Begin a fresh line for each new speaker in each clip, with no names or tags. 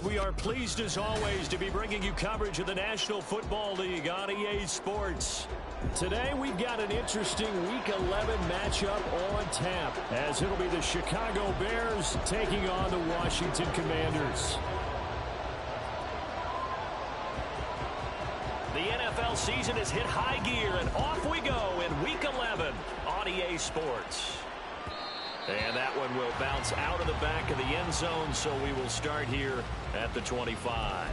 We are pleased as always to be bringing you coverage of the National Football League on EA Sports. Today we've got an interesting Week 11 matchup on tap, as it'll be the Chicago Bears taking on the Washington Commanders. The NFL season has hit high gear, and off we go in Week 11 on EA Sports. And that one will bounce out of the back of the end zone, so we will start here at the 25.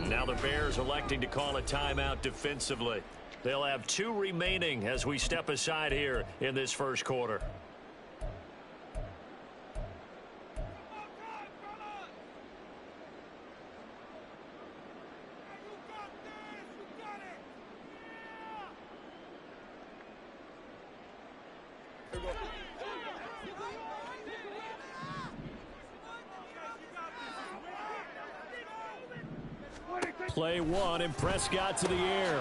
Now the Bears electing to call a timeout defensively. They'll have 2 remaining as we step aside here in this first quarter. Play 1, and Prescott to the air.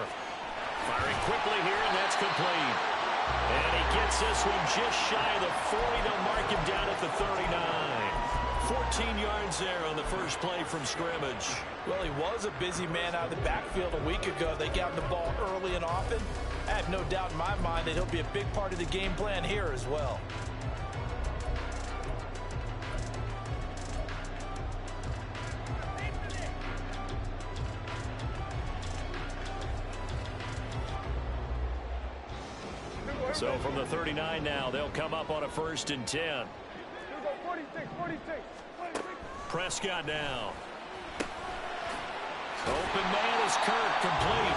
Firing quickly here, and that's complete. And he gets this one just shy of the 40. They'll mark him down at the 39. 14 yards there on the first play from scrimmage.
Well, he was a busy man out of the backfield a week ago. They got him the ball early and often. I have no doubt in my mind that he'll be a big part of the game plan here as well.
So from the 39 now, they'll come up on a 1st and 10.
46.
Prescott now. Open man is Kirk, complete.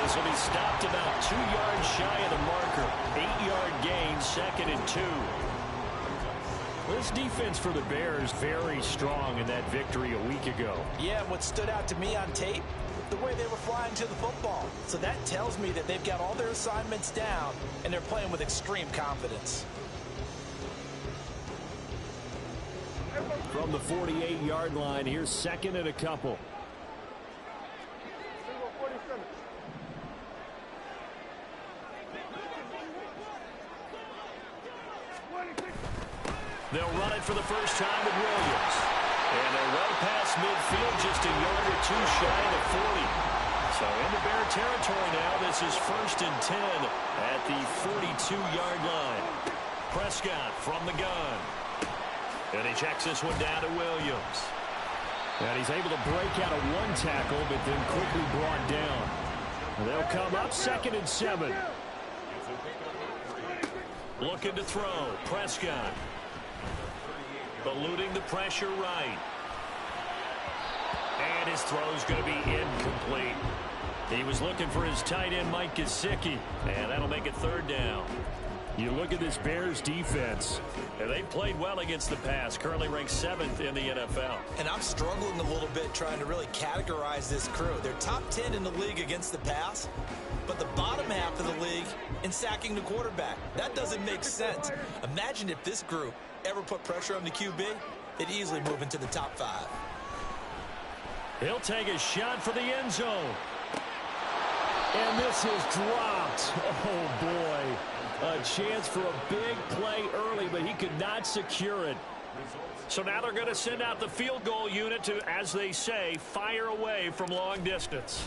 This will be stopped about 2 yards shy of the marker. 8-yard gain, 2nd and 2. This defense for the Bears very strong in that victory a week ago.
Yeah, what stood out to me on tape, the way they were flying to the football. So that tells me that they've got all their assignments down, and they're playing with extreme confidence.
From the 48-yard line, here's 2nd and a couple. They'll run it for the first time with Williams. And they're well past midfield, just a yard or 2 shy of the 40. So into Bear territory now. This is 1st and 10 at the 42-yard line. Prescott from the gun. And he checks this one down to Williams. And he's able to break out of 1 tackle, but then quickly brought down. They'll come up 2nd and 7. Looking to throw. Prescott. Eluding the pressure right. And his throw's going to be incomplete. He was looking for his tight end, Mike Gesicki, and that'll make it 3rd down. You look at this Bears defense, and they played well against the pass, currently ranked 7th in the NFL.
And I'm struggling a little bit trying to really categorize this crew. They're top 10 in the league against the pass, but the bottom half of the league in sacking the quarterback. That doesn't make sense. Imagine if this group ever put pressure on the QB, they'd easily move into the top 5.
He'll take a shot for the end zone. And this is dropped. Oh, boy. A chance for a big play early, but he could not secure it. So now they're going to send out the field goal unit to, as they say, fire away from long distance.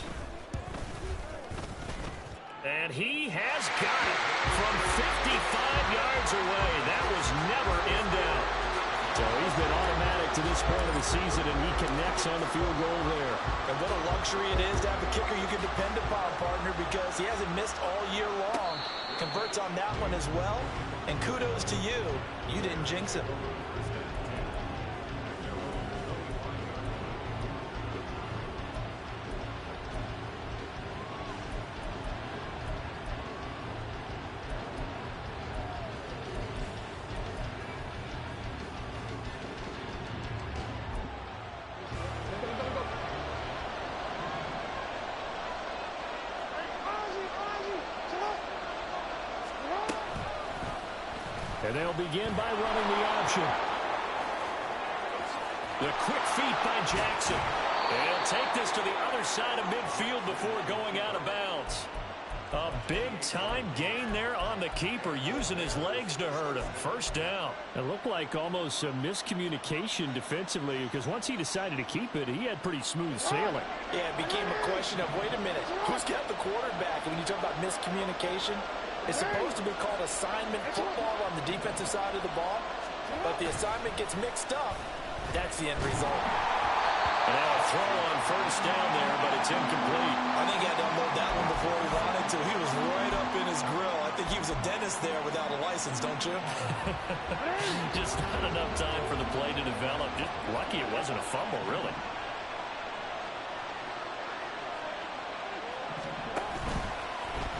And he has got it from 55 yards away. That was never in doubt. So he's been automatic to this point of the season, and he connects on the field goal there.
And what a luxury it is to have a kicker you can depend upon, partner, because he hasn't missed all year long. Converts on that one as well. And kudos to you. You didn't jinx him.
And they'll begin by running the option. The quick feet by Jackson. And he'll take this to the other side of midfield before going out of bounds. A big-time gain there on the keeper, using his legs to hurt him. First down. It looked like almost some miscommunication defensively, because once he decided to keep it, he had pretty smooth sailing.
Yeah, it became a question of, wait a minute, who's got the quarterback? And when you talk about miscommunication, it's supposed to be called assignment football on the defensive side of the ball. But the assignment gets mixed up. That's the end result.
And now a throw on first down there, but it's incomplete.
I think he had to unload that one before he wanted to. He was right up in his grill. I think he was a dentist there without a license, don't you?
Just not enough time for the play to develop. Just lucky it wasn't a fumble, really.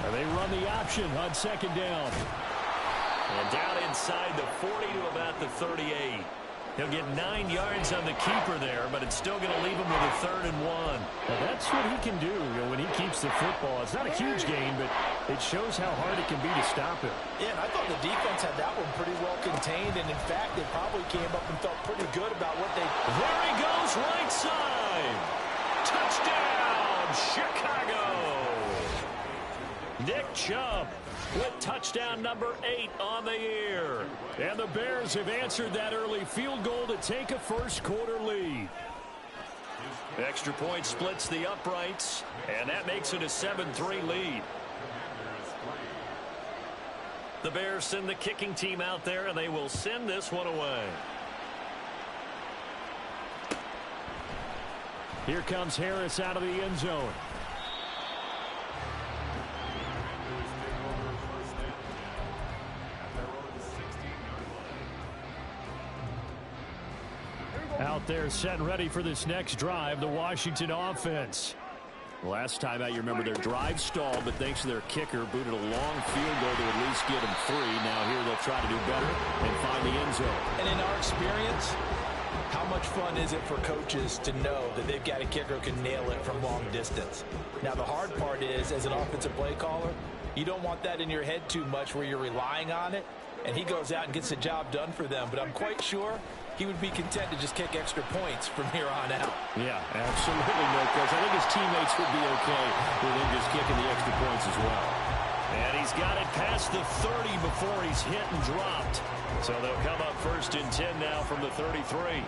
And they run the option on second down. And down inside the 40 to about the 38. He'll get 9 yards on the keeper there, but it's still going to leave him with a 3rd and 1. Now that's what he can do, when he keeps the football. It's not a huge gain, but it shows how hard it can be to stop him.
Yeah, and I thought the defense had that one pretty well contained, and in fact, they probably came up and felt pretty good about what they...
There he goes, right side. Touchdown, Chicago. Nick Chubb with touchdown number 8 on the year. And the Bears have answered that early field goal to take a first-quarter lead. Extra point splits the uprights, and that makes it a 7-3 lead. The Bears send the kicking team out there, and they will send this one away. Here comes Harris out of the end zone. Out there set and ready for this next drive, the Washington offense. Last time out, you remember their drive stalled, but thanks to their kicker, booted a long field goal to at least get them 3. Now here they'll try to do better and find the end zone.
And in our experience, how much fun is it for coaches to know that they've got a kicker who can nail it from long distance? Now the hard part is, as an offensive play caller, you don't want that in your head too much where you're relying on it, and he goes out and gets the job done for them. But I'm quite sure he would be content to just kick extra points from here on out.
Yeah, absolutely, no coach. I think his teammates would be okay with him just kicking the extra points as well. And he's got it past the 30 before he's hit and dropped. So they'll come up 1st and 10 now from the 33.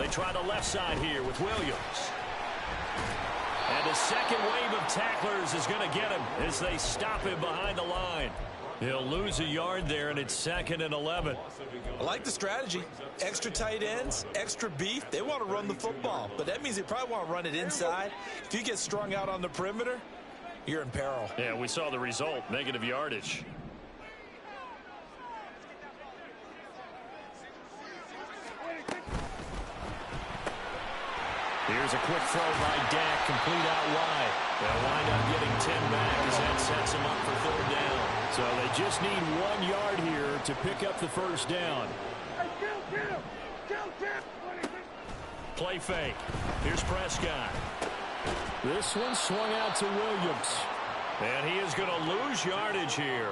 They try the left side here with Williams. And the second wave of tacklers is going to get him as they stop him behind the line. He'll lose a yard there, and it's 2nd and 11.
I like the strategy. Extra tight ends, extra beef. They want to run the football, but that means they probably want to run it inside. If you get strung out on the perimeter, you're in peril.
Yeah, we saw the result, negative yardage. Here's a quick throw by Dak, complete out wide. They'll wind up getting 10 back as that sets them up for 3rd down. So they just need 1 yard here to pick up the first down. Play fake. Here's Prescott. This one swung out to Williams. And he is going to lose yardage here.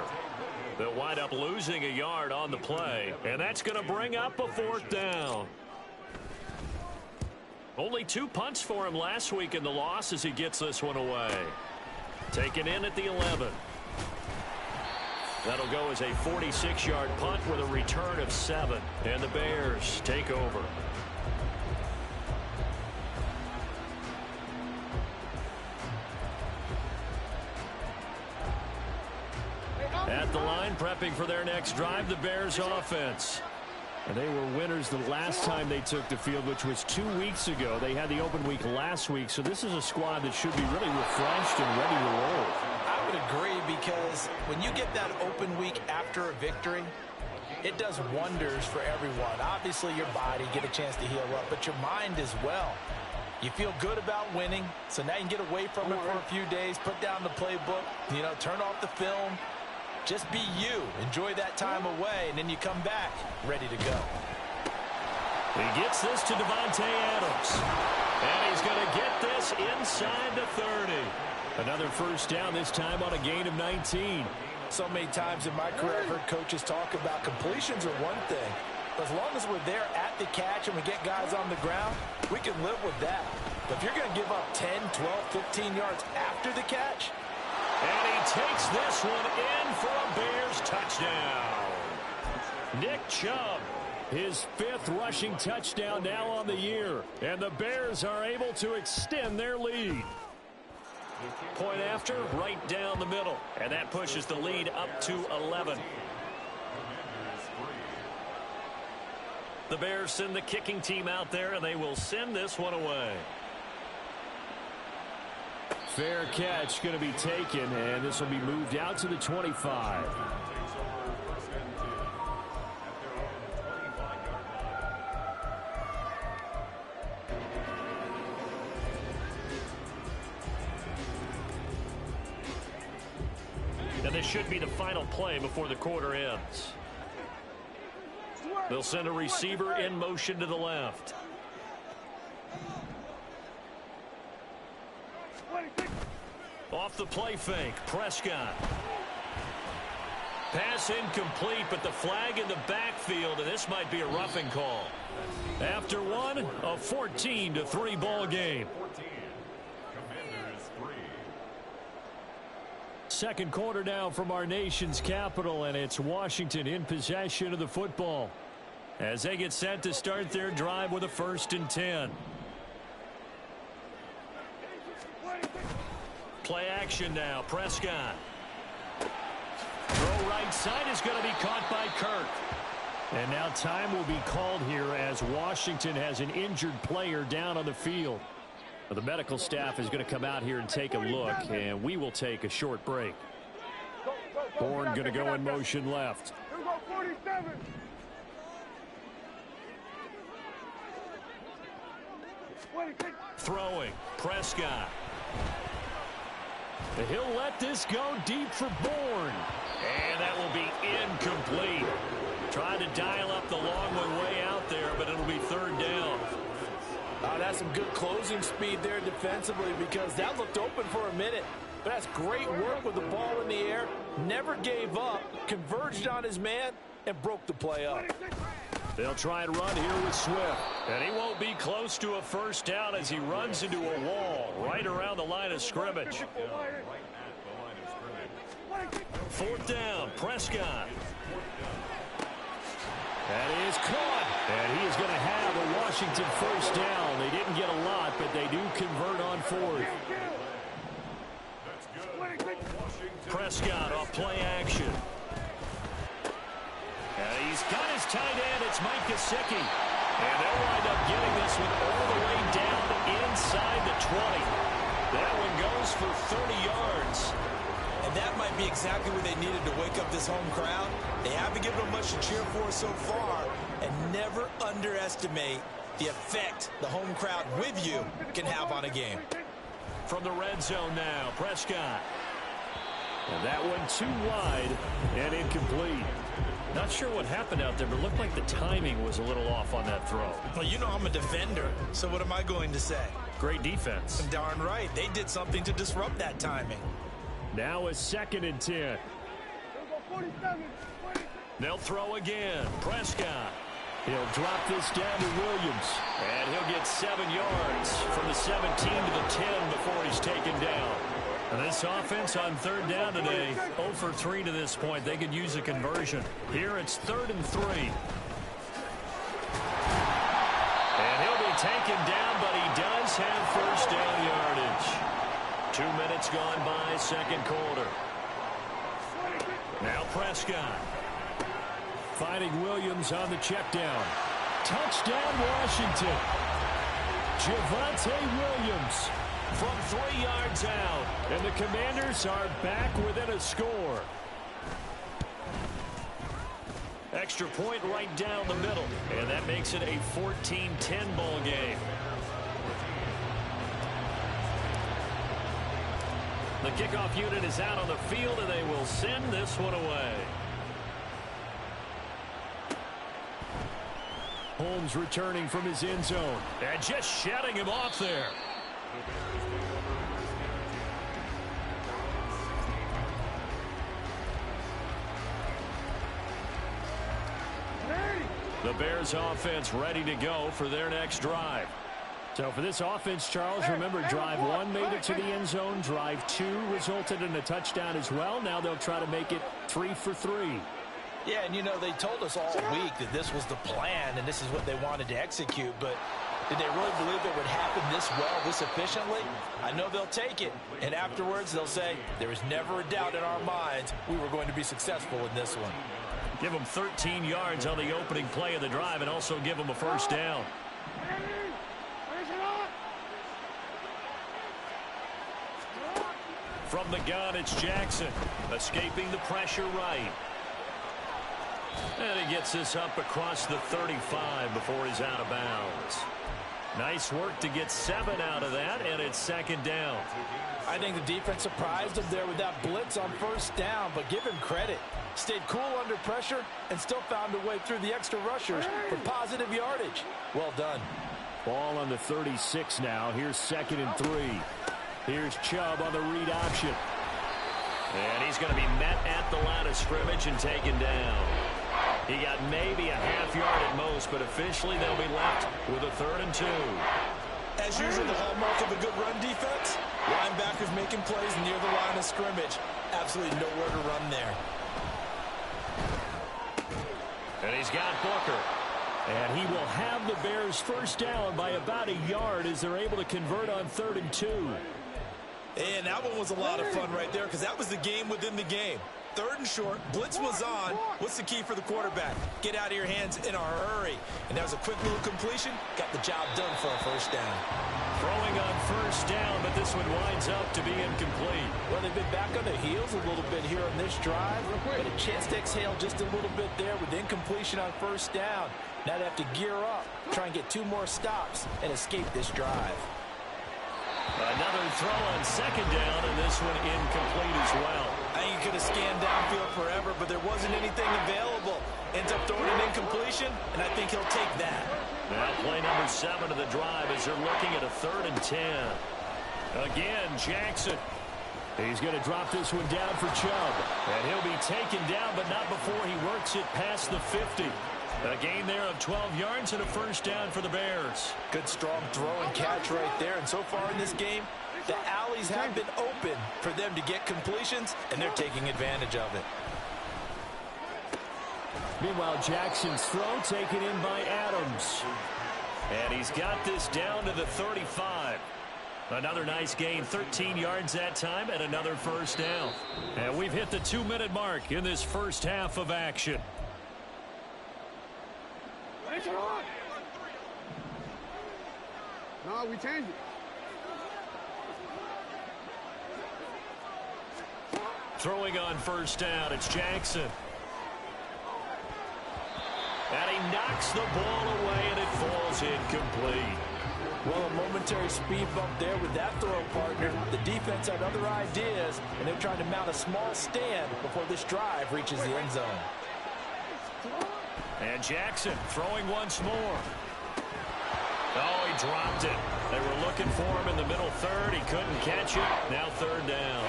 They'll wind up losing a yard on the play. And that's going to bring up a 4th down. Only 2 punts for him last week in the loss as he gets this one away. Taken in at the 11. That'll go as a 46-yard punt with a return of 7. And the Bears take over. At the line, prepping for their next drive, the Bears offense. And they were winners the last time they took the field, which was 2 weeks ago. They had the open week last week, so this is a squad that should be really refreshed and ready to roll.
I would agree, because when you get that open week after a victory, it does wonders for everyone. Obviously, your body get a chance to heal up, but your mind as well. You feel good about winning, so now you can get away from it for a few days, put down the playbook, turn off the film. Just be you. Enjoy that time away, and then you come back ready to go.
He gets this to Devontae Adams. And he's going to get this inside the 30. Another first down, this time on a gain of 19.
So many times in my career, I've heard coaches talk about completions are one thing. But as long as we're there at the catch and we get guys on the ground, we can live with that. But if you're going to give up 10, 12, 15 yards after the catch.
And he takes this one in for a Bears touchdown. Nick Chubb, his 5th rushing touchdown now on the year. And the Bears are able to extend their lead. Point after, right down the middle. And that pushes the lead up to 11. The Bears send the kicking team out there, and they will send this one away. Fair catch going to be taken, and this will be moved out to the 25. And this should be the final play before the quarter ends. They'll send a receiver in motion to the left. Off the play fake, Prescott. Pass incomplete, but the flag in the backfield, and this might be a roughing call. After one, a 14-3 ball game. Second quarter now from our nation's capital, and it's Washington in possession of the football as they get set to start their drive with a 1st and 10. Play action now. Prescott. Throw right side is going to be caught by Kirk. And now time will be called here as Washington has an injured player down on the field. The medical staff is going to come out here and take a look, and we will take a short break. Bourne going to go in motion left. Throwing. Prescott. He'll let this go deep for Bourne. And that will be incomplete. Trying to dial up the long one way out there, but it'll be 3rd down.
That's some good closing speed there defensively because that looked open for a minute. But that's great work with the ball in the air. Never gave up, converged on his man, and broke the play up.
They'll try and run here with Swift. And he won't be close to a 1st down as he runs into a wall right around the line of scrimmage. 4th down, Prescott. That is caught. And he is going to have a Washington 1st down. They didn't get a lot, but they do convert on 4th. Prescott off play action. And he's got his tight end. It's Mike Gesicki. And they'll wind up getting this one all the way down inside the 20. That one goes for 30 yards.
And that might be exactly what they needed to wake up this home crowd. They haven't given them much to cheer for so far. And never underestimate the effect the home crowd with you can have on a game.
From the red zone now, Prescott. And that one too wide and incomplete. Not sure what happened out there, but it looked like the timing was a little off on that throw.
Well, you know I'm a defender, so what am I going to say?
Great defense.
Darn right. They did something to disrupt that timing.
Now a 2nd and 10. They'll throw again. Prescott. He'll drop this down to Williams. And he'll get 7 yards from the 17 to the 10 before he's taken down. And this offense on 3rd down today, 0 for 3 to this point. They could use a conversion. Here it's 3rd and 3. And he'll be taken down, but he does have 1st down yardage. 2 minutes gone by, 2nd quarter. Now Prescott. Finding Williams on the check down. Touchdown, Washington. Javonte Williams from 3 yards out. And the Commanders are back within a score. Extra point right down the middle. And that makes it a 14-10 ball game. The kickoff unit is out on the field, and they will send this one away. Holmes returning from his end zone. And just shutting him off there. The Bears offense ready to go for their next drive.
So for this offense, Charles, remember drive 1 made it to the end zone. Drive 2 resulted in a touchdown as well. Now they'll try to make it 3 for 3.
Yeah, and you know, they told us all week that this was the plan and this is what they wanted to execute, but did they really believe it would happen this well, this efficiently? I know they'll take it, and afterwards they'll say, there was never a doubt in our minds we were going to be successful in this one.
Give them 13 yards on the opening play of the drive and also give them a first down. From the gun, it's Jackson, escaping the pressure right. And he gets this up across the 35 before he's out of bounds. Nice work to get 7 out of that, and it's second down.
I think the defense surprised him there with that blitz on first down, but give him credit. Stayed cool under pressure and still found a way through the extra rushers for positive yardage. Well done.
Ball on the 36 now. Here's 2nd and 3. Here's Chubb on the read option.
And he's going to be met at the line of scrimmage and taken down. He got maybe a half yard at most, but officially they'll be left with a 3rd and 2.
As usual, the hallmark of a good run defense, linebackers making plays near the line of scrimmage. Absolutely nowhere to run there.
And he's got Booker.
And he will have the Bears first down by about a yard as they're able to convert on 3rd and 2.
And that one was a lot of fun right there because that was the game within the game. 3rd and short, blitz was on. What's the key for the quarterback? Get out of your hands in a hurry. And that was a quick little completion. Got the job done for a first down.
Throwing on first down, but this one winds up to be incomplete.
Well, they've been back on their heels a little bit here on this drive, but a chance to exhale just a little bit there with incompletion on first down. Now they have to gear up, try and get 2 more stops, and escape this drive.
Another throw on second down, and this one incomplete as well.
I think you could have scanned downfield forever, but there wasn't anything available. Ends up throwing an incompletion, and I think he'll take that.
Now play number 7 of the drive as they're looking at a 3rd and 10. Again, Jackson.
He's going to drop this one down for Chubb.
And he'll be taken down, but not before he works it past the 50. A gain there of 12 yards and a first down for the Bears.
Good strong throw and catch right there. And so far in this game, the alleys have been open for them to get completions, and they're taking advantage of it.
Meanwhile, Jackson's throw taken in by Adams.
And he's got this down to the 35. Another nice gain, 13 yards that time, and another first down. And we've hit the 2-minute mark in this first half of action.
No, we changed it.
Throwing on first down, it's Jackson. And he knocks the ball away, and it falls incomplete.
Well, a momentary speed bump there with that throw, partner. The defense had other ideas, and they're trying to mount a small stand before this drive reaches the end zone.
And Jackson throwing once more. Oh, he dropped it. They were looking for him in the middle 3rd. He couldn't catch it. Now 3rd down.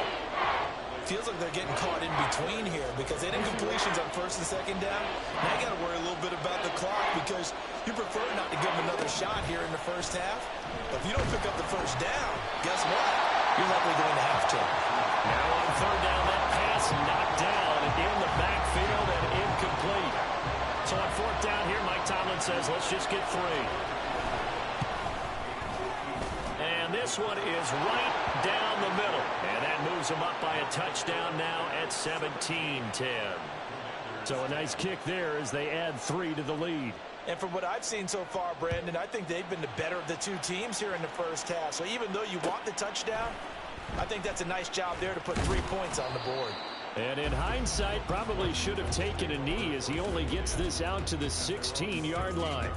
Feels like they're getting caught in between here because they had incompletions on 1st and 2nd down. Now you got to worry a little bit about the clock because you prefer not to give them another shot here in the first half. But if you don't pick up the first down, guess what? You're likely going to have to.
Now on 3rd down, that pass knocked down in the backfield and incomplete. So on 4th down here, Mike Tomlin says, let's just get 3. And this one is right down the middle. And that moves them up by a touchdown now at 17-10.
So a nice kick there as they add 3 to the lead.
And from what I've seen so far, Brandon, I think they've been the better of the 2 teams here in the first half. So even though you want the touchdown, I think that's a nice job there to put 3 points on the board.
And in hindsight, probably should have taken a knee as he only gets this out to the 16-yard line.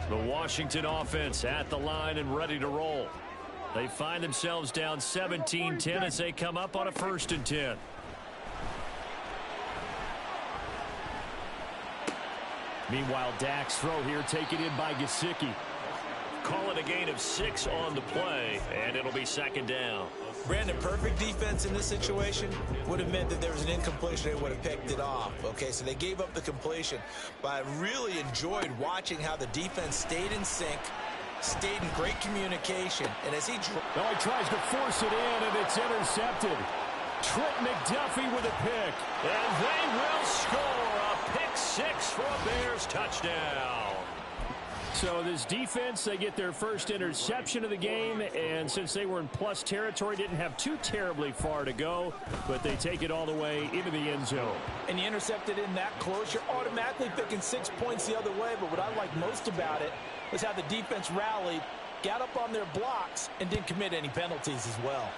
The Washington offense at the line and ready to roll. They find themselves down 17-10 as they come up on a 1st and 10.
Meanwhile, Dak's throw here taken in by Gesicki.
call it a gain of 6 on the play, and it'll be second down.
Brandon, perfect defense in this situation would have meant that there was an incompletion. They would have picked it off. Okay, so they gave up the completion. But I really enjoyed watching how the defense stayed in sync, stayed in great communication. And as he
tries to force it in, and it's intercepted. Trent McDuffie with a pick.
And they will score a pick 6 for a Bears touchdown.
So this defense, they get their first interception of the game, and since they were in plus territory, didn't have too terribly far to go, but they take it all the way into the end zone.
And you intercepted in that close, you're automatically picking 6 points the other way, but what I like most about it was how the defense rallied, got up on their blocks, and didn't commit any penalties as well.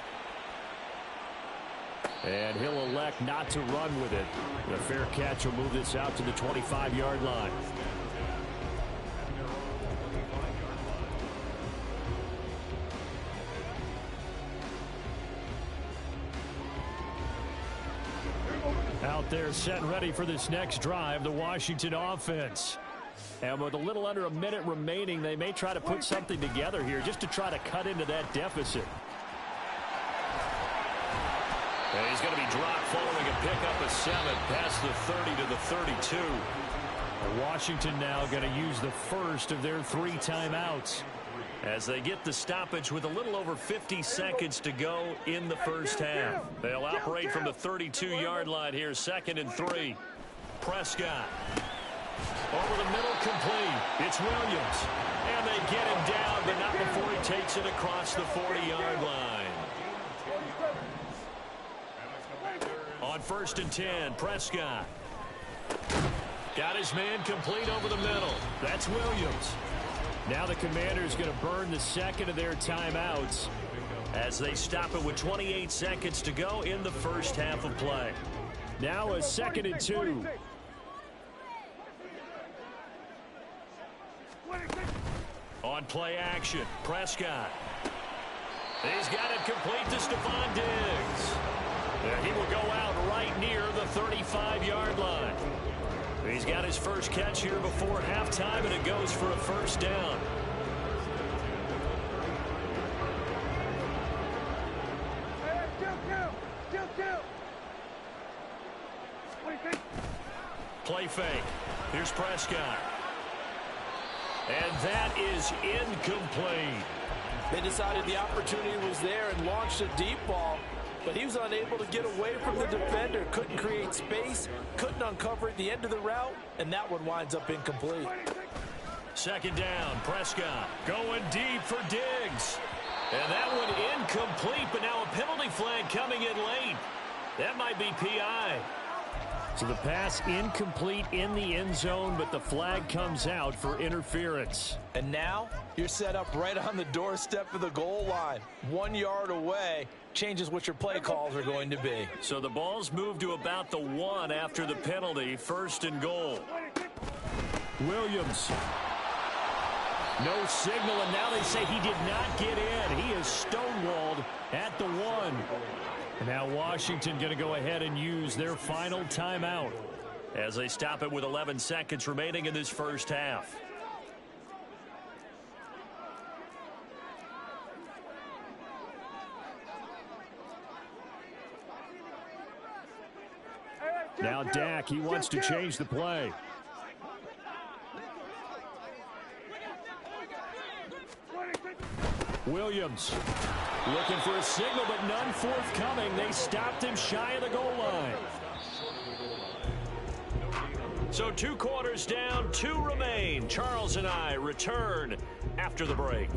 And he'll elect not to run with it. The fair catch will move this out to the 25-yard line. Out there set and ready for this next drive, the Washington offense. And with a little under a minute remaining, they may try to put something together here just to try to cut into that deficit.
And he's going to be dropped following a pickup of 7 past the 30 to the 32.
Washington now going to use the first of their 3 timeouts
as they get the stoppage with a little over 50 seconds to go in the first half. They'll operate from the 32-yard line here, 2nd and 3. Prescott. Over the middle, complete. It's Williams. And they get him down, but not before he takes it across the 40-yard line. On 1st and 10, Prescott. Got his man complete over the middle. That's Williams.
Now the Commanders going to burn the second of their timeouts
as they stop it with 28 seconds to go in the first half of play.
Now a 2nd and 2.
On play action, Prescott. He's got it complete to Stephon Diggs. And he will go out right near the 35-yard line. He's got his first catch here before halftime, and it goes for a first down. Play fake. Here's Prescott. And that is incomplete.
They decided the opportunity was there and launched a deep ball, but he was unable to get away from the defender, couldn't create space, couldn't uncover at the end of the route, and that one winds up incomplete.
2nd down, Prescott going deep for Diggs. And that one incomplete, but now a penalty flag coming in late. That might be PI.
So the pass incomplete in the end zone, but the flag comes out for interference.
And now you're set up right on the doorstep of the goal line. 1 yard away changes what your play calls are going to be.
So the ball's moved to about the 1 after the penalty, 1st and goal.
Williams. No signal, and now they say he did not get in. He is stonewalled at the 1. And now Washington going to go ahead and use their final timeout
as they stop it with 11 seconds remaining in this first half.
Now Dak, he wants to change the play. Williams looking for a signal, but none forthcoming. They stopped him shy of the goal line.
So 2 quarters down, 2 remain. Charles and I return after the break.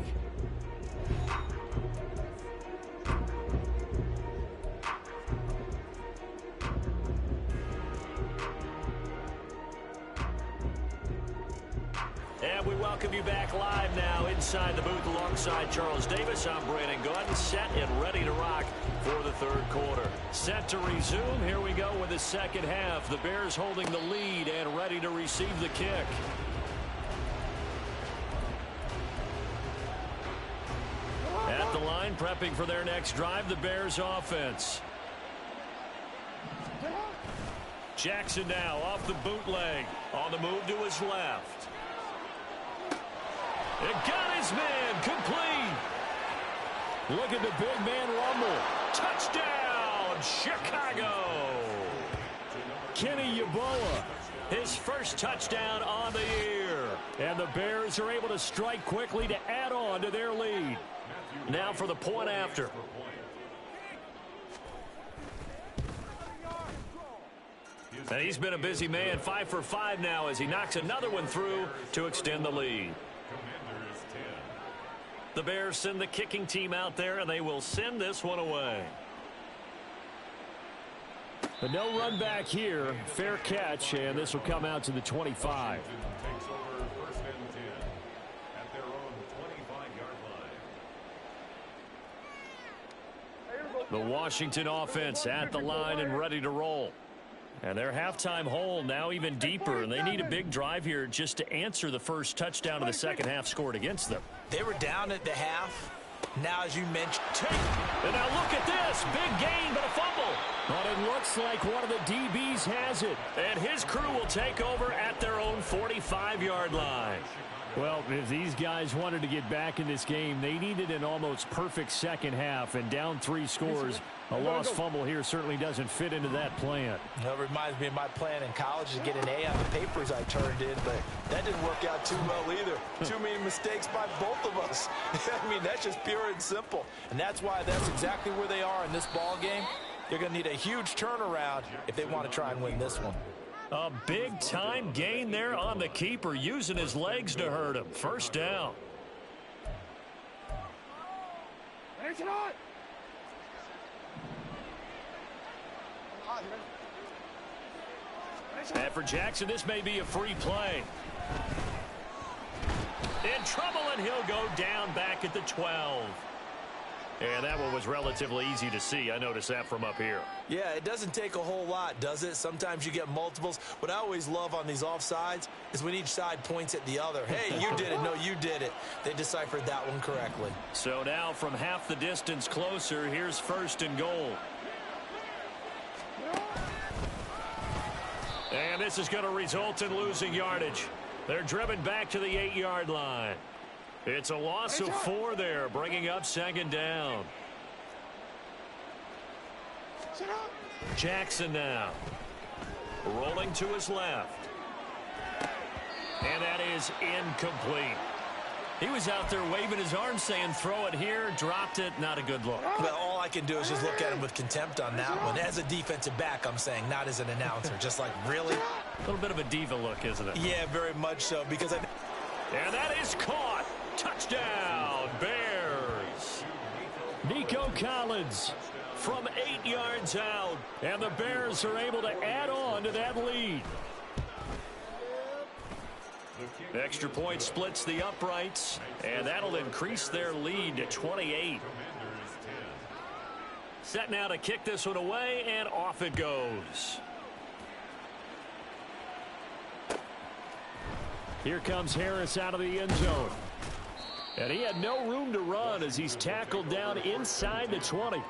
And we welcome you back live now inside the booth alongside Charles Davis. I'm Brandon Gordon, set and ready to rock for the 3rd quarter. Set to resume. Here we go with the second half. The Bears holding the lead and ready to receive the kick. At the line, prepping for their next drive, the Bears offense. Jackson now off the bootleg. On the move to his left.
It got his man complete. Look at the big man rumble. Touchdown, Chicago. Kenny Yeboah, his first touchdown on the year. And the Bears are able to strike quickly to add on to their lead. Now for the point after. And he's been a busy man, 5 for 5 now as he knocks another one through to extend the lead. The Bears send the kicking team out there, and they will send this one away. But no run back here. Fair catch, and this will come out to the 25. The Washington offense at the line and ready to roll. And their halftime hole now even deeper, and they need a big drive here just to answer the first touchdown of the second half scored against them.
They were down at the half. Now, as you mentioned,
and now look at this. Big gain, but a fumble. But it looks like one of the DBs has it. And his crew will take over at their own 45-yard line. Well, if these guys wanted to get back in this game, they needed an almost perfect second half, and down 3 scores. A lost fumble here certainly doesn't fit into that plan.
It reminds me of my plan in college to get an A on the papers I turned in, but that didn't work out too well either. Too many mistakes by both of us. I mean, that's just pure and simple. And that's why that's exactly where they are in this ball game. They're going to need a huge turnaround if they want to try and win this one.
A big-time gain there on the keeper, using his legs to hurt him. First down. And for Jackson, this may be a free play. In trouble, and he'll go down back at the 12. And that one was relatively easy to see. I noticed that from up here.
Yeah, it doesn't take a whole lot, does it? Sometimes you get multiples. What I always love on these offsides is when each side points at the other. Hey, you did it. No, you did it. They deciphered that one correctly.
So now from half the distance closer, here's first and goal. And this is going to result in losing yardage. They're driven back to the 8-yard line. It's a loss of 4 there, bringing up second down. Jackson now. Rolling to his left. And that is incomplete. He was out there waving his arms saying throw it here, dropped it, not a good look.
Well, all I can do is just look at him with contempt on that one. As a defensive back, I'm saying, not as an announcer. Just like, really?
A little bit of a diva look, isn't it?
Yeah, very much so. Because
And that is caught. Touchdown, Bears. Nico Collins from 8 yards out. And the Bears are able to add on to that lead. Extra point splits the uprights, and that'll increase their lead to 28. Set now to kick this one away, and off it goes. Here comes Harris out of the end zone. And he had no room to run as he's tackled down inside the 20.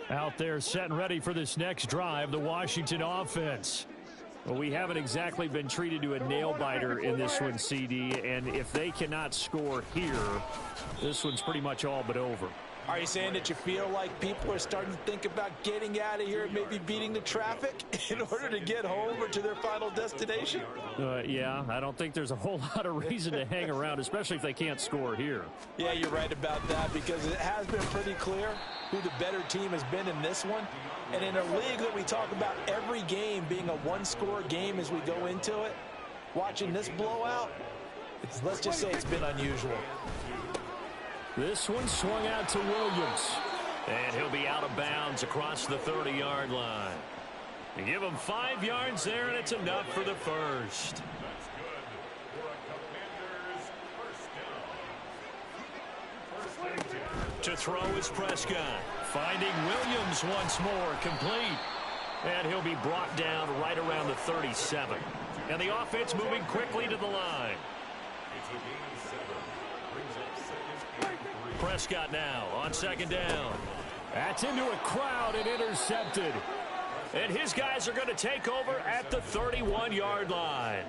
Out there set and ready for this next drive, the Washington offense. Well, we haven't exactly been treated to a nail-biter in this one, CD, and if they cannot score here, this one's pretty much all but over.
Are you saying that you feel like people are starting to think about getting out of here and maybe beating the traffic in order to get home or to their final destination?
Yeah, I don't think there's a whole lot of reason to hang around, especially if they can't score here.
Yeah, you're right about that, because it has been pretty clear who the better team has been in this one. And in a league that we talk about every game being a one-score game as we go into it, watching this blowout, let's just say it's been unusual.
This one swung out to Williams. And he'll be out of bounds across the 30-yard line. You give him 5 yards there, and it's enough for the first. To throw is Prescott. Finding Williams once more, complete. And he'll be brought down right around the 37. And the offense moving quickly to the line. Prescott now on second down. That's into a crowd and intercepted. And his guys are going to take over at the 31-yard line.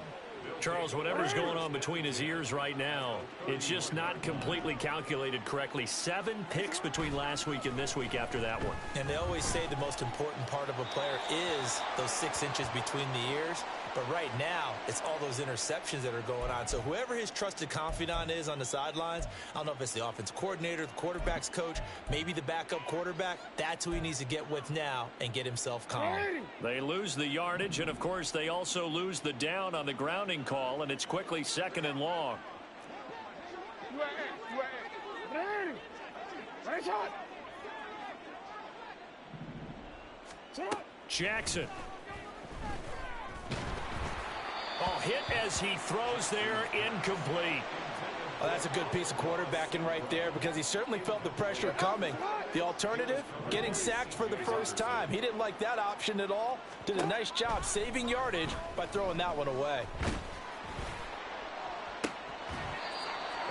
Charles, whatever's going on between his ears right now, it's just not completely calculated correctly. 7 picks between last week and this week after that one.
And they always say the most important part of a player is those 6 inches between the ears. But right now, it's all those interceptions that are going on. So whoever his trusted confidant is on the sidelines, I don't know if it's the offense coordinator, the quarterback's coach, maybe the backup quarterback, that's who he needs to get with now and get himself calm.
They lose the yardage, and, of course, they also lose the down on the grounding call, and it's quickly 2nd and long. Jackson. Oh, hit as he throws there, incomplete.
Well, that's a good piece of quarterbacking right there because he certainly felt the pressure coming. The alternative, getting sacked for the first time. He didn't like that option at all. Did a nice job saving yardage by throwing that one away.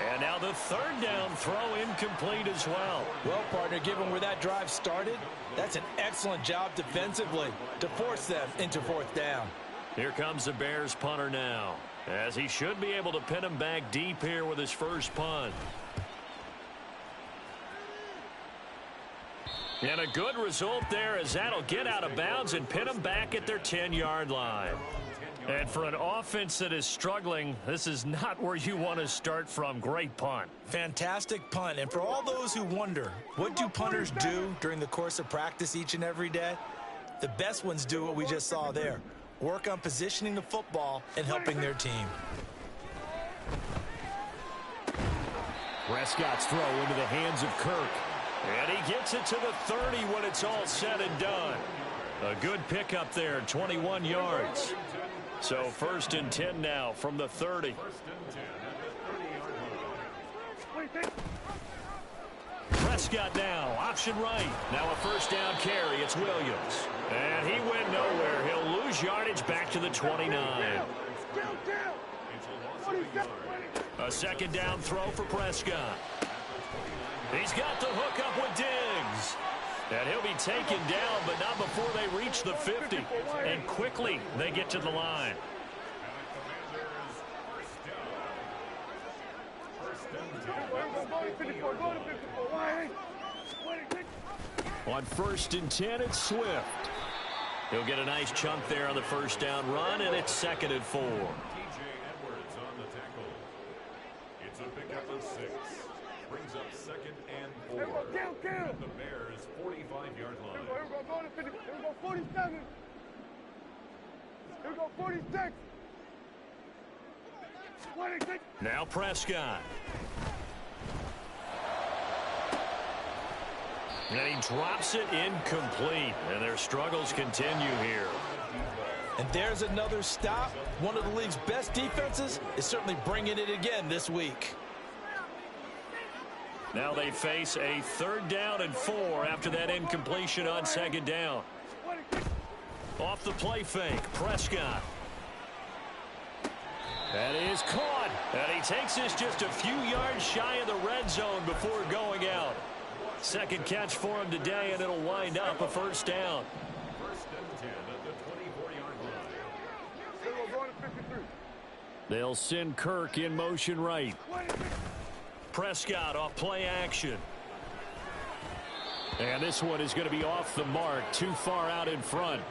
And now the 3rd down throw incomplete as well.
Well, partner, given where that drive started, that's an excellent job defensively to force them into 4th down.
Here comes the Bears punter now, as he should be able to pin him back deep here with his first punt. And a good result there as that'll get out of bounds and pin them back at their 10-yard line. And for an offense that is struggling, this is not where you want to start from. Great punt.
Fantastic punt. And for all those who wonder, what do punters do during the course of practice each and every day? The best ones do what we just saw there. Work on positioning the football and helping their team.
Prescott's throw into the hands of Kirk. And he gets it to the 30 when it's all said and done. A good pickup there, 21 yards. So 1st and 10 now from the 30. Prescott now, option right. Now a 1st down carry. It's Williams. And he went nowhere. He'll lose yardage back to the 29. A 2nd down throw for Prescott. He's got the hook up with Diggs. And he'll be taken down, but not before they reach the 50. And quickly they get to the line. On 1st and 10, it's Swift. He'll get a nice chunk there on the 1st down run, and it's 2nd and 4.
It's a pickup of 6. Brings up 2nd and 4. At the Bears' 45-yard line.
Here we go 47. Here we go 46. 26.
Now Prescott. And he drops it incomplete. And their struggles continue here.
And there's another stop. One of the league's best defenses is certainly bringing it again this week.
Now they face a 3rd down and 4 after that incompletion on 2nd down. Off the play fake, Prescott. That is caught. And he takes this just a few yards shy of the red zone before going out. 2nd catch for him today, and it'll wind up a 1st down.
1st and 10 at the 24-yard line.
Here we go 53.
They'll send Kirk in motion right. Prescott off play action. And this one is going to be off the mark, too far out in front.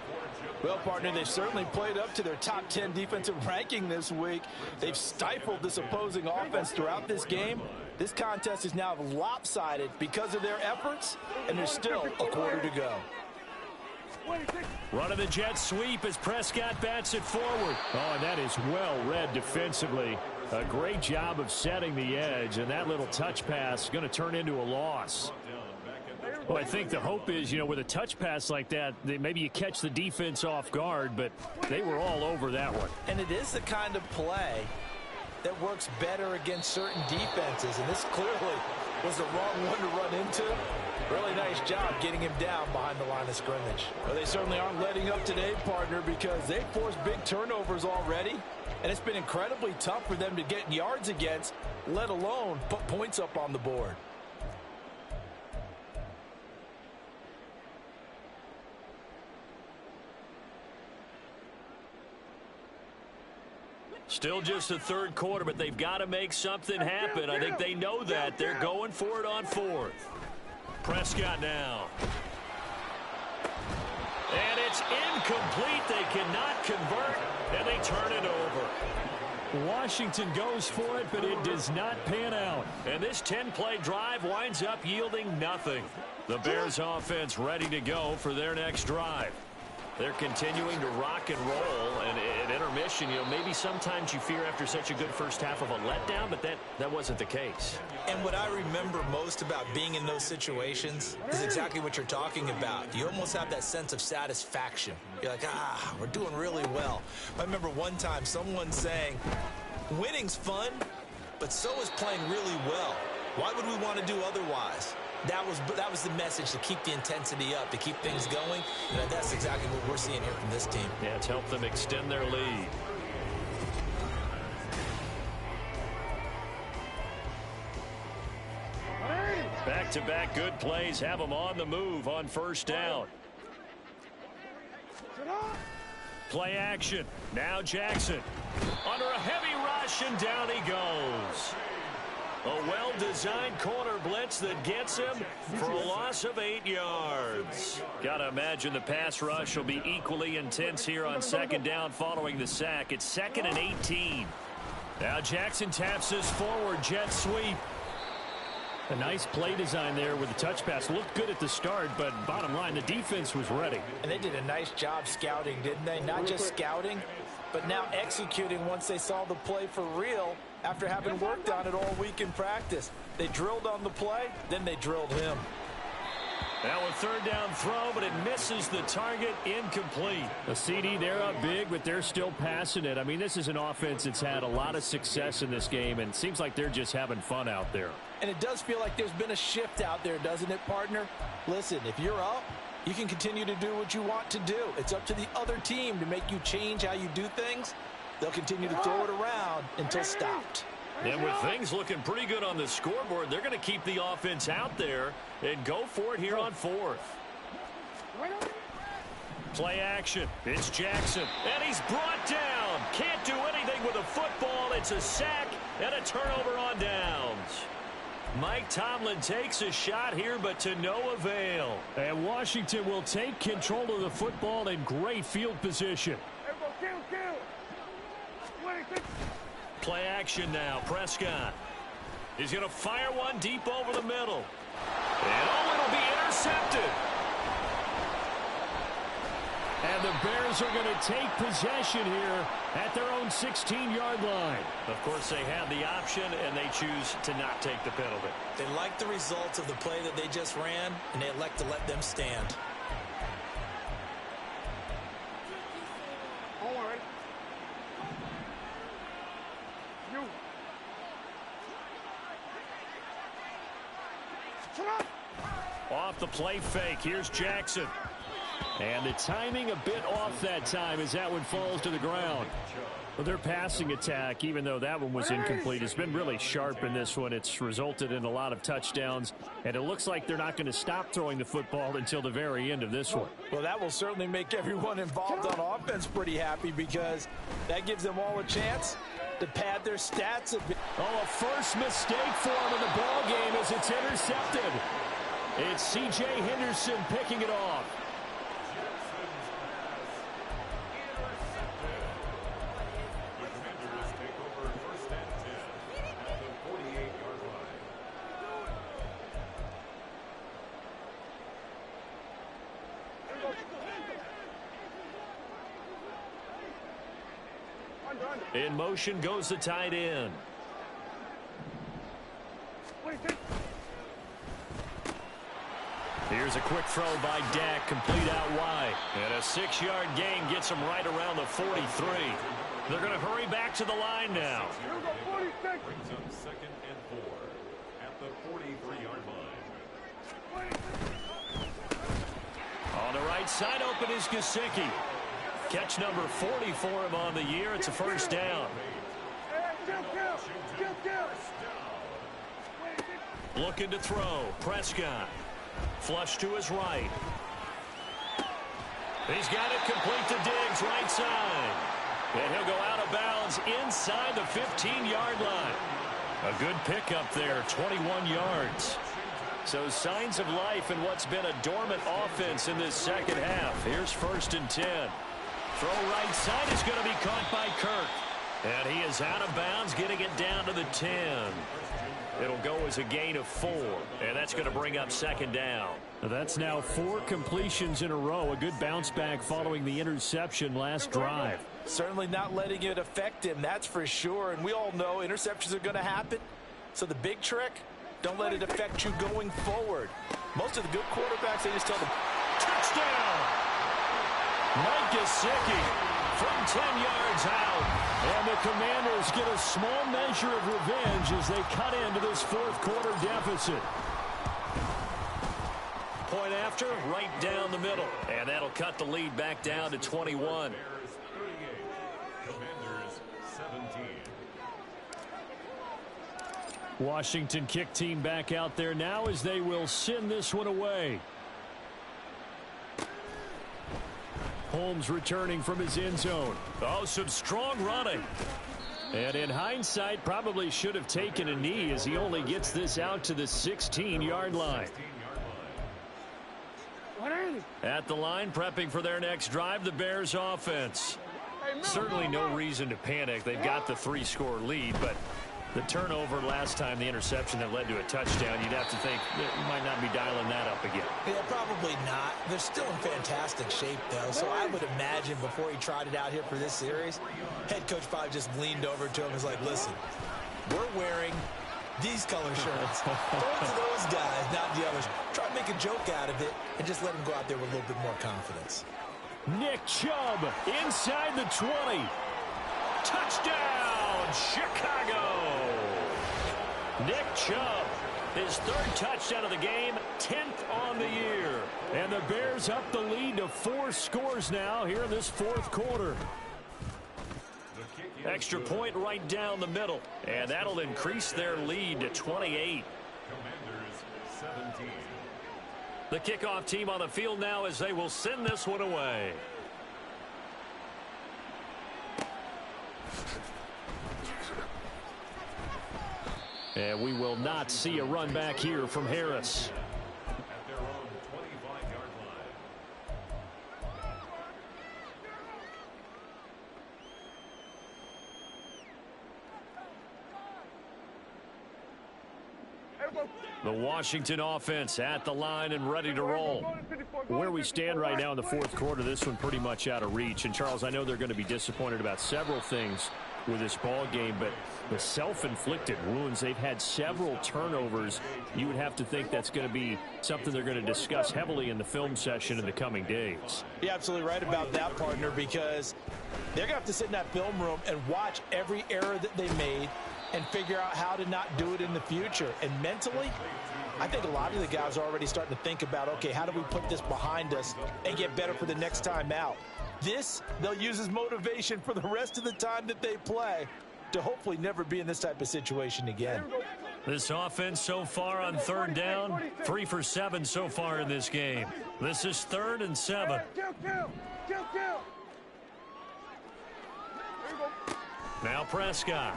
Well, partner, they've certainly played up to their top 10 defensive ranking this week. They've stifled this opposing offense throughout this game. This contest is now lopsided because of their efforts, and there's still a quarter to go.
Running the jet sweep as Prescott bats it forward. Oh, and that is well read defensively. A great job of setting the edge, and that little touch pass is going to turn into a loss. Well, I think the hope is, with a touch pass like that, maybe you catch the defense off guard, but they were all over that one.
And it is the kind of play that works better against certain defenses, and this clearly was the wrong one to run into. Really nice job getting him down behind the line of scrimmage. Well, they certainly aren't letting up today, partner, because they've forced big turnovers already, and it's been incredibly tough for them to get yards against, let alone put points up on the board.
Still just the third quarter, but they've got to make something happen. I think they know that. They're going for it on fourth. Prescott now. And it's incomplete. They cannot convert, and they turn it over. Washington goes for it, but it does not pan out. And this 10-play drive winds up yielding nothing. The Bears offense ready to go for their next drive. They're continuing to rock and roll, and at intermission, maybe sometimes you fear after such a good first half of a letdown, but that wasn't the case.
And what I remember most about being in those situations is exactly what you're talking about. You almost have that sense of satisfaction. You're like, we're doing really well. I remember one time someone saying, winning's fun, but so is playing really well. Why would we want to do otherwise? That was the message, to keep the intensity up, to keep things going. And that's exactly what we're seeing here from this team.
Yeah, it's helped them extend their lead. Back-to-back good plays have them on the move on first down. Play action. Now Jackson. Under a heavy rush, and down he goes. A well-designed corner blitz that gets him for a loss of 8 yards. Gotta imagine the pass rush will be equally intense here on second down following the sack. It's 2nd and 18. Now Jackson taps this forward jet sweep. A nice play design there with the touch pass. Looked good at the start, but bottom line, the defense was ready.
And they did a nice job scouting, didn't they? Not just scouting, but now executing once they saw the play for real after having worked on it all week in practice. They drilled on the play, then they drilled him.
Now a third down throw, but it misses the target, incomplete.
A CD, they're up big, but they're still passing it. I mean, this is an offense that's had a lot of success in this game, and it seems like they're just having fun out there.
And it does feel like there's been a shift out there, doesn't it, partner? Listen, if you're up, you can continue to do what you want to do. It's up to the other team to make you change how you do things. They'll continue to throw it around until stopped.
And with things looking pretty good on the scoreboard, they're going to keep the offense out there and go for it here on fourth. Play action. It's Jackson. And he's brought down. Can't do anything with a football. It's a sack and a turnover on downs. Mike Tomlin takes a shot here, but to no avail.
And Washington will take control of the football in great field position.
Play action now. Prescott. He's going to fire one deep over the middle. And it'll be intercepted.
And the Bears are going to take possession here at their own 16-yard line.
Of course, they have the option, and they choose to not take the penalty.
They like the results of the play that they just ran, and they elect to let them stand.
Off the play fake. Here's Jackson.
And the timing a bit off that time as that one falls to the ground. Well, their passing attack, even though that one was incomplete, has been really sharp in this one. It's resulted in a lot of touchdowns, and it looks like they're not going to stop throwing the football until the very end of this one.
Well, that will certainly make everyone involved on offense pretty happy, because that gives them all a chance to pad their stats a bit.
Oh, a first mistake for him in the ball game as it's intercepted. It's C.J. Henderson picking it off.
In motion goes the tight end. Here's a quick throw by Dak, complete out wide. And a 6-yard gain gets him right around the 43. They're going to hurry back to the line now.
Brings up 2nd and 4 at the 43-yard line.
On the right side open is Gesicki. Catch number 40 for him on the year. It's a first down. Looking to throw. Prescott. Flush to his right. He's got it complete to Diggs, right side. And he'll go out of bounds inside the 15-yard line. A good pickup there, 21 yards. So signs of life in what's been a dormant offense in this second half. Here's 1st and 10. Throw right side is going to be caught by Kirk. And he is out of bounds, getting it down to the 10. It'll go as a gain of 4, and that's going to bring up 2nd down.
That's now 4 completions in a row. A good bounce back following the interception last drive.
Certainly not letting it affect him, that's for sure. And we all know interceptions are going to happen. So the big trick, don't let it affect you going forward. Most of the good quarterbacks, they just tell them,
touchdown! Mike Gesicki from 10 yards out. And the Commanders get a small measure of revenge as they cut into this 4th quarter deficit. Point after, right down the middle. And that'll cut the lead back down to 21. Washington kick team back out there now as they will send this one away. Holmes returning from his end zone. Oh, some strong running. And in hindsight, probably should have taken a knee as he only gets this out to the 16-yard line. At the line, prepping for their next drive, the Bears offense. Certainly no reason to panic. They've got the 3-score lead, but the turnover last time, the interception that led to a touchdown, you'd have to think you might not be dialing that up again.
Yeah, probably not. They're still in fantastic shape, though, so I would imagine before he tried it out here for this series, head coach probably just leaned over to him and was like, listen, we're wearing these color shirts. Throw it to those guys, not the others. Try to make a joke out of it and just let him go out there with a little bit more confidence.
Nick Chubb inside the 20. Touchdown, Chicago! Nick Chubb, his 3rd touchdown of the game, 10th on the year. And the Bears up the lead to 4 scores now here in this 4th quarter. Extra point right down the middle, and that'll increase their lead to 28. Commanders 17. The kickoff team on the field now as they will send this one away. And we will not see a run back here from Harris.
At their own 25-yard
line.
The Washington offense at the line and ready to roll. Where we stand right now in the 4th quarter, this one pretty much out of reach. And, Charles, I know they're going to be disappointed about several things with this ball game, but the self-inflicted wounds, they've had several turnovers. You would have to think that's going to be something they're going to discuss heavily in the film session in the coming days.
You're absolutely right about that, partner, because they're going to have to sit in that film room and watch every error that they made and figure out how to not do it in the future. And mentally, I think a lot of the guys are already starting to think about, okay, how do we put this behind us and get better for the next time out? This, they'll use as motivation for the rest of the time that they play to hopefully never be in this type of situation again.
This offense so far on 3rd down, 3 for 7 so far in this game. This is 3rd and 7. Now Prescott.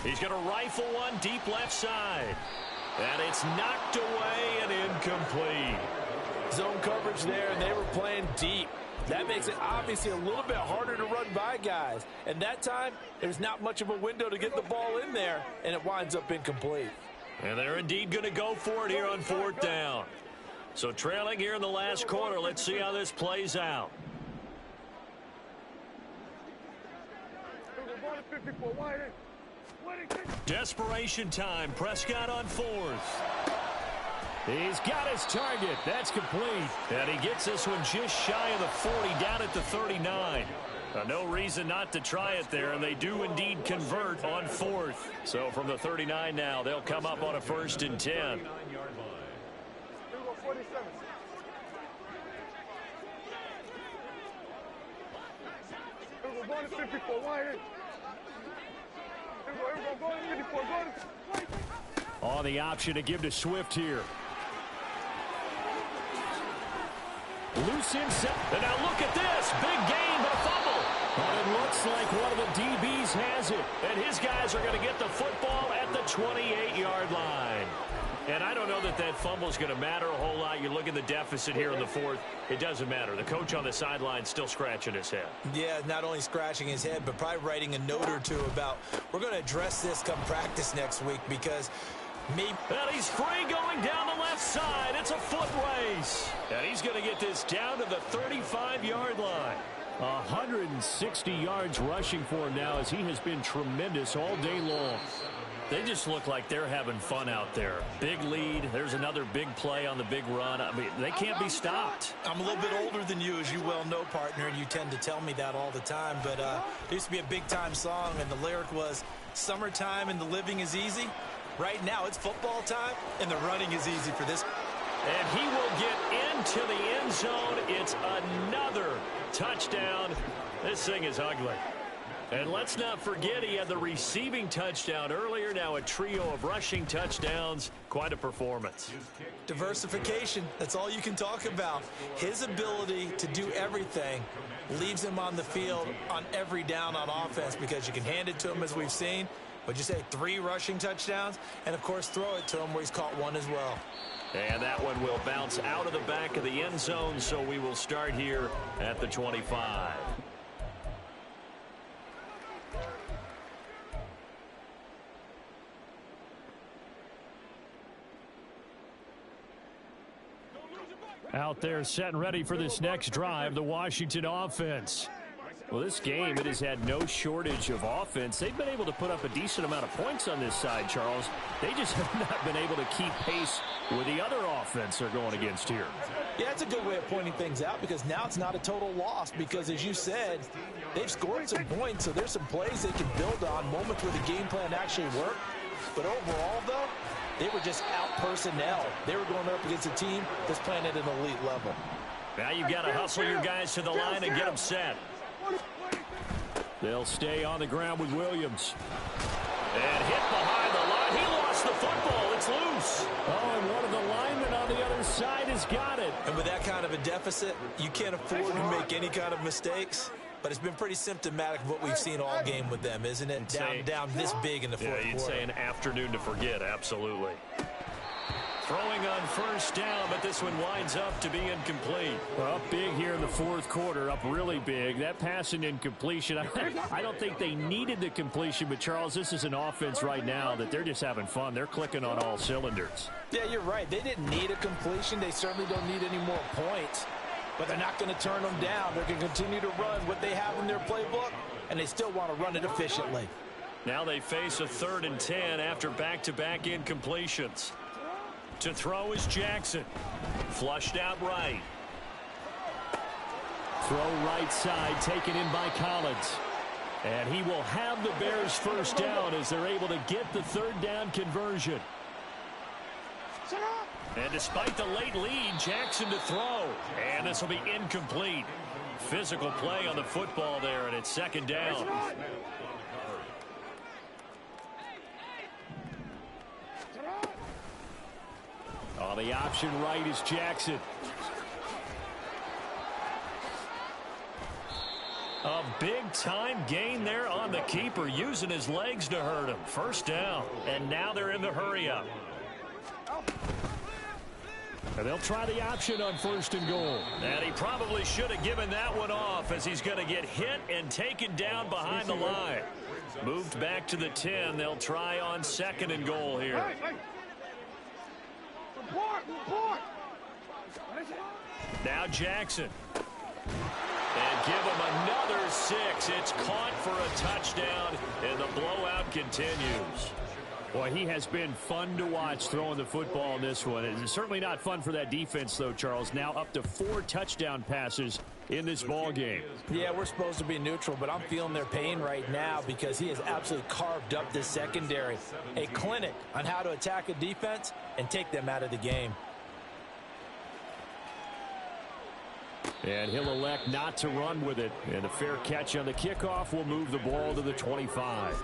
He's going to rifle one deep left side. And it's knocked away and incomplete.
Zone coverage there, and they were playing deep. That makes it obviously a little bit harder to run by guys. And that time, there's not much of a window to get the ball in there, and it winds up incomplete.
And they're indeed going to go for it here on 4th down. So trailing here in the last quarter, let's see how this plays out. Desperation time. Prescott on 4th. He's got his target. That's complete. And he gets this one just shy of the 40, down at the 39. No reason not to try it there, and they do indeed convert on 4th. So from the 39 now, they'll come up on a 1st and 10. On the option to give to Swift here. Loose inside. And now look at this. Big gain, but a fumble. But it looks like one of the DBs has it. And his guys are going to get the football at the 28-yard line. And I don't know that that fumble is going to matter a whole lot. You look at the deficit here in the fourth. It doesn't matter. The coach on the sideline still scratching his head.
Yeah, not only scratching his head, but probably writing a note or two about, we're going to address this come practice next week because maybe.
And he's free going down the left side. It's a foot race. And he's going to get this down to the 35-yard line. 160 yards rushing for him now as he has been tremendous all day long. They just look like they're having fun out there. Big lead. There's another big play on the big run. I mean, they can't be stopped.
I'm a little bit older than you, as you well know, partner, and you tend to tell me that all the time. But there used to be a big-time song, and the lyric was, summertime and the living is easy. Right now, it's football time, and the running is easy for this.
And he will get into the end zone. It's another touchdown. This thing is ugly. And let's not forget he had the receiving touchdown earlier. Now a trio of rushing touchdowns. Quite a performance.
Diversification. That's all you can talk about. His ability to do everything leaves him on the field on every down on offense because you can hand it to him as we've seen. Would you say 3 rushing touchdowns? And, of course, throw it to him where he's caught 1 as well.
And that one will bounce out of the back of the end zone, so we will start here at the 25. Out there set and ready for this next drive, the Washington offense. Well, this game, it has had no shortage of offense. They've been able to put up a decent amount of points on this side, Charles. They just have not been able to keep pace with the other offense they're going against here.
Yeah, it's a good way of pointing things out because now it's not a total loss because, as you said, they've scored some points, so there's some plays they can build on, moments where the game plan actually worked. But overall, though, they were just out personnel. They were going up against a team that's playing at an elite level.
Now you've got to hustle your guys to the line and get them set. They'll stay on the ground with Williams. And hit behind the line. He lost the football. It's loose. Oh, and one of the linemen on the other side has got it.
And with that kind of a deficit, you can't afford to make any kind of mistakes. But it's been pretty symptomatic of what we've seen all game with them, isn't it? Down this big in the fourth quarter.
Yeah, you'd say an afternoon to forget, absolutely. Throwing on first down, but this one winds up to be incomplete. Well, up big here in the fourth quarter, up really big. That pass and incompletion, I don't think they needed the completion, but Charles, this is an offense right now that they're just having fun. They're clicking on all cylinders.
Yeah, you're right. They didn't need a completion. They certainly don't need any more points, but they're not going to turn them down. They're going to continue to run what they have in their playbook, and they still want to run it efficiently.
Now they face a 3rd and 10 after back-to-back incompletions. To throw is Jackson. Flushed out right. Throw right side, taken in by Collins. And he will have the Bears first down as they're able to get the 3rd down conversion. And despite the late lead, Jackson to throw. And this will be incomplete. Physical play on the football there, and it's 2nd down. On the option right is Jackson. A big-time gain there on the keeper, using his legs to hurt him. First down, and now they're in the hurry-up. And they'll try the option on 1st and goal. And he probably should have given that one off as he's going to get hit and taken down behind the line. Moved back to the 10. They'll try on 2nd and goal here. Now Jackson. And give him another 6. It's caught for a touchdown, and the blowout continues. Boy, he has been fun to watch throwing the football in this one. It's certainly not fun for that defense, though, Charles. Now up to 4 touchdown passes in this ball game.
Yeah, we're supposed to be neutral, but I'm feeling their pain right now because he has absolutely carved up this secondary. A clinic on how to attack a defense and take them out of the game.
And he'll elect not to run with it. And a fair catch on the kickoff will move the ball to the 25.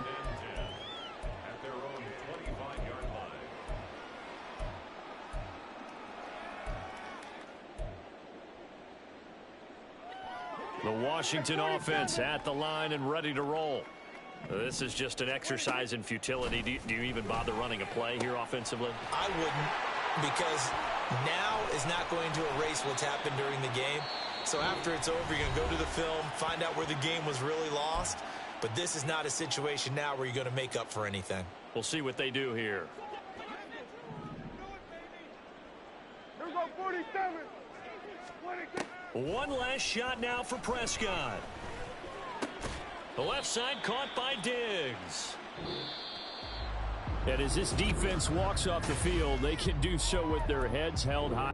The Washington offense at the line and ready to roll. This is just an exercise in futility. Do you even bother running a play here offensively?
I wouldn't, because now is not going to erase what's happened during the game. So after it's over, you're going to go to the film, find out where the game was really lost. But this is not a situation now where you're going to make up for anything.
We'll see what they do here.
Here we go, 47. 26.
One last shot now for Prescott. The left side caught by Diggs. And as this defense walks off the field, they can do so with their heads held high.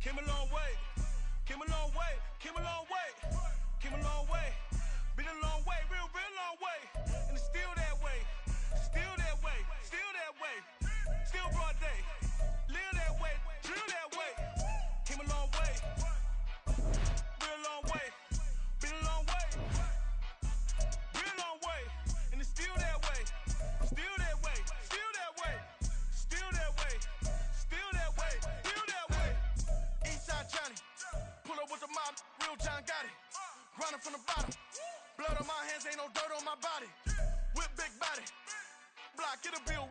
Came a long way, came a long way, came a long way, came a long way, been a long way, real long way, and it's still that way, still that way, still that way, still broad day, live that way, drill that way, came a long way, real long way, been a long way, real long way, and it's still that way, still that way, still that way, still that way, still that way, still that way. Eastside Johnny, pull up with the mob, real John got it. Grinding from the bottom, blood on my hands, ain't no dirt on my body. Whip big body, block, get a bill